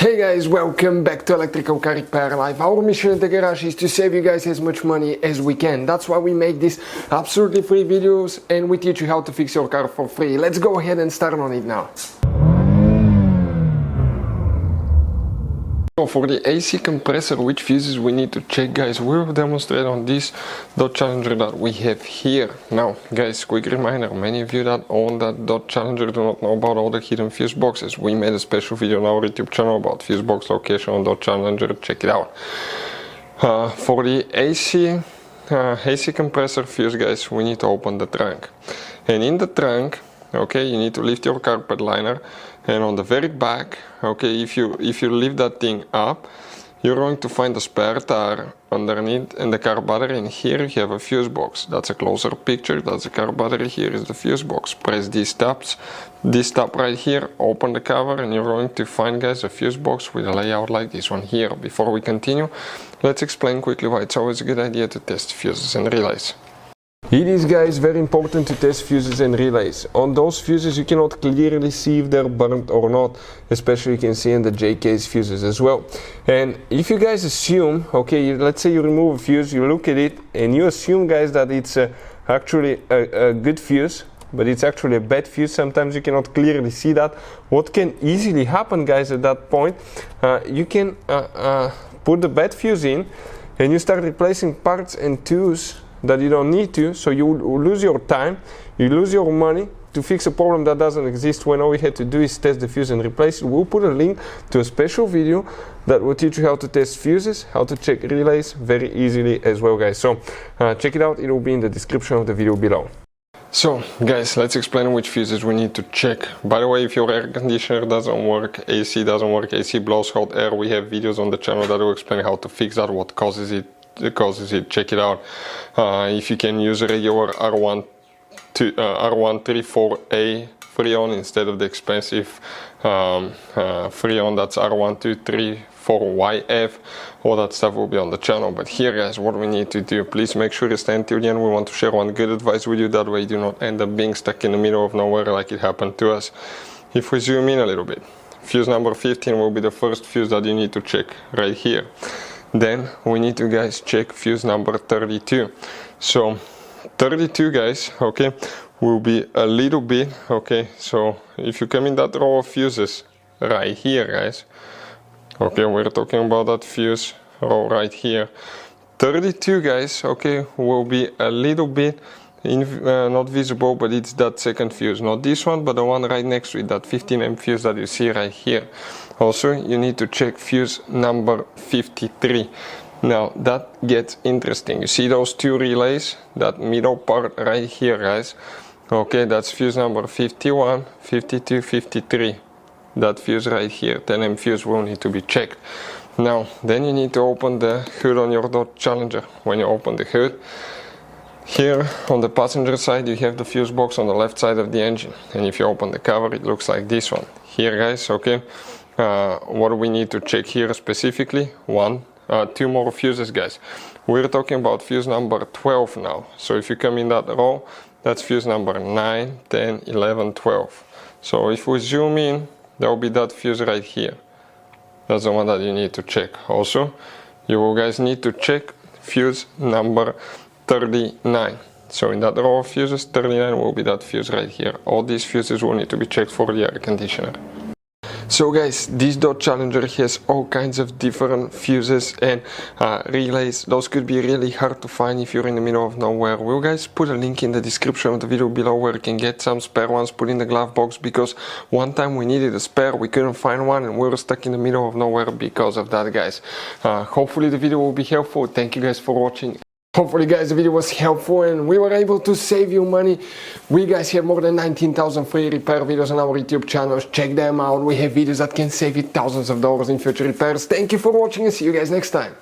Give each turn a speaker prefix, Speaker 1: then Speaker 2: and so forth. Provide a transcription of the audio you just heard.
Speaker 1: Hey guys, welcome back to Electrical Car Repair Live. Our mission at the garage is to save you guys as much money as we can. That's why we make these absolutely free videos and we teach you how to fix your car for free. Let's go ahead and start on it now. So for the AC compressor, which fuses we need to check, guys, we'll demonstrate on this Dodge Challenger that we have here. Now guys, quick reminder, many of you that own that Dodge Challenger do not know about all the hidden fuse boxes. We made a special video on our YouTube channel about fuse box location on Dodge Challenger, check it out. For the AC compressor fuse, guys, we need to open the trunk, and in the trunk, okay, you need to lift your carpet liner, and on the very back, okay, if you lift that thing up, you're going to find a spare tire underneath and the car battery, and here you have a fuse box. That's a closer picture, that's the car battery, here is the fuse box. Press these tabs, this tab right here, open the cover, and you're going to find, guys, a fuse box with a layout like this one here. Before we continue, let's explain quickly why it's always a good idea to test fuses and relays. It is, guys, very important to test fuses and relays. On those fuses you cannot clearly see if they're burnt or not, especially you can see in the J-case fuses as well. And if you guys assume, okay, let's say you remove a fuse, you look at it and you assume, guys, that it's actually a good fuse, but it's actually a bad fuse, sometimes you cannot clearly see that. What can easily happen, guys, at that point, you can put the bad fuse in and you start replacing parts and tools that you don't need to, so you lose your time, you lose your money to fix a problem that doesn't exist, when all we had to do is test the fuse and replace it. We'll put a link to a special video that will teach you how to test fuses, how to check relays very easily as well, guys. So check it out, it will be in the description of the video below. So guys, let's explain which fuses we need to check. By the way, if your air conditioner doesn't work, AC doesn't work, AC blows hot air, we have videos on the channel that will explain how to fix that, what causes it, check it out. If you can use a regular R134A Freon instead of the expensive Freon that's R1234YF, all that stuff will be on the channel. But here, guys, what we need to do, please make sure you stay until the end. We want to share one good advice with you, that way you do not end up being stuck in the middle of nowhere like it happened to us. If we zoom in a little bit, fuse number 15 will be the first fuse that you need to check right here. Then we need to, guys, check fuse number 32. So 32, guys, okay, will be a little bit, okay, so if you come in that row of fuses right here, guys, okay, we're talking about that fuse row right here. 32, guys, okay, will be a little bit not visible, but it's that second fuse, not this one, but the one right next to it, that 15 fuse that you see right here. Also, you need to check fuse number 53. Now that gets interesting. You see those two relays, that middle part right here, guys, okay, that's fuse number 51, 52, 53. That fuse right here, 10 fuse, will need to be checked. Now then you need to open the hood on your Dodge Challenger. When you open the hood, here on the passenger side you have the fuse box on the left side of the engine, and if you open the cover it looks like this one here, guys, okay. What do we need to check here specifically? Two more fuses, guys. We're talking about fuse number 12 now. So if you come in that row, that's fuse number 9, 10, 11, 12. So if we zoom in, there will be that fuse right here. That's the one that you need to check. Also, you will, guys, need to check fuse number 39. So in that row of fuses, 39 will be that fuse right here. All these fuses will need to be checked for the air conditioner. So guys, this Dodge Challenger has all kinds of different fuses and relays. Those could be really hard to find if you're in the middle of nowhere. We'll, guys, put a link in the description of the video below where you can get some spare ones put in the glove box, because one time we needed a spare, we couldn't find one, and we were stuck in the middle of nowhere because of that, guys. Hopefully the video will be helpful. Thank you guys for watching. Hopefully, guys, the video was helpful and we were able to save you money. We, guys, have more than 19,000 free repair videos on our YouTube channels. Check them out. We have videos that can save you thousands of dollars in future repairs. Thank you for watching and see you guys next time.